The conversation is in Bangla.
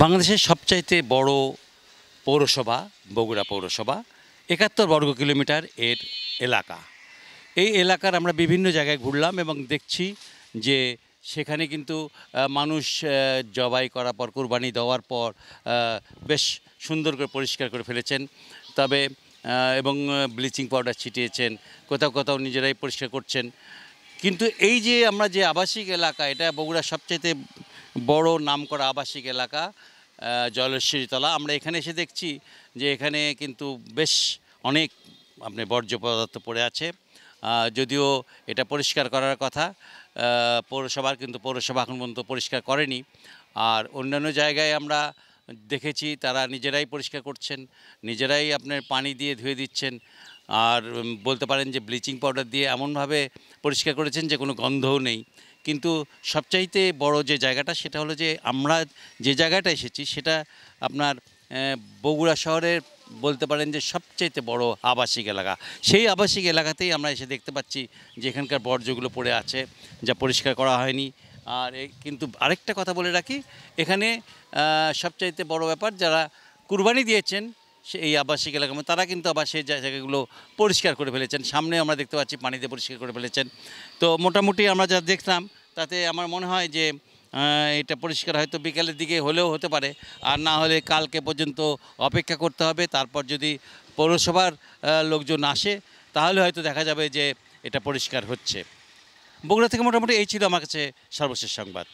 বাংলাদেশের সবচাইতে বড় পৌরসভা বগুড়া পৌরসভা ৭১ বর্গ কিলোমিটার এর এলাকা। এই এলাকার আমরা বিভিন্ন জায়গায় ঘুরলাম এবং দেখছি যে সেখানে কিন্তু মানুষ জবাই করার পর কুরবানি দেওয়ার পর বেশ সুন্দর করে পরিষ্কার করে ফেলেছেন। তবে এবং ব্লিচিং পাউডার ছিটিয়েছেন, কোথাও কোথাও নিজেরাই পরিষ্কার করছেন। কিন্তু এই যে আমরা যে আবাসিক এলাকা, এটা বগুড়ার সবচাইতে বড় নামকরা আবাসিক এলাকা জলেশ্বরীতলা। আমরা এখানে এসে দেখছি যে এখানে কিন্তু বেশ অনেক আপনার বর্জ্য পদার্থ পড়ে আছে। যদিও এটা পরিষ্কার করার কথা পৌরসভার, কিন্তু পৌরসভা এখন পর্যন্ত পরিষ্কার করেনি। আর অন্যান্য জায়গায় আমরা দেখেছি তারা নিজেরাই পরিষ্কার করছেন, নিজেরাই আপনার পানি দিয়ে ধুয়ে দিচ্ছেন। আর বলতে পারেন যে ব্লিচিং পাউডার দিয়ে এমনভাবে পরিষ্কার করেছেন যে কোনো গন্ধও নেই। কিন্তু সবচাইতে বড় যে জায়গাটা সেটা হলো যে আমরা যে জায়গাটা এসেছি সেটা আপনার বগুড়া শহরের বলতে পারেন যে সবচাইতে বড় আবাসিক এলাকা। সেই আবাসিক এলাকাতেই আমরা এসে দেখতে পাচ্ছি যে এখানকার বর্জ্যগুলো পড়ে আছে, যা পরিষ্কার করা হয়নি। আর কিন্তু আরেকটা কথা বলে রাখি, এখানে সবচাইতে বড় ব্যাপার, যারা কুরবানি দিয়েছেন এই আবাসিক এলাকার মধ্যে, তারা কিন্তু আবার সেই জায়গাগুলো পরিষ্কার করে ফেলেছেন। সামনে আমরা দেখতে পাচ্ছি পানিতে পরিষ্কার করে ফেলেছেন। তো মোটামুটি আমরা যা দেখলাম তাতে আমার মনে হয় যে এটা পরিষ্কার হয়তো বিকেলের দিকে হলেও হতে পারে, আর না হলে কালকে পর্যন্ত অপেক্ষা করতে হবে। তারপর যদি পৌরসভার লোকজন আসে তাহলে হয়তো দেখা যাবে যে এটা পরিষ্কার হচ্ছে। বগুড়া থেকে মোটামুটি এই ছিল আমার কাছে সর্বশেষ সংবাদ।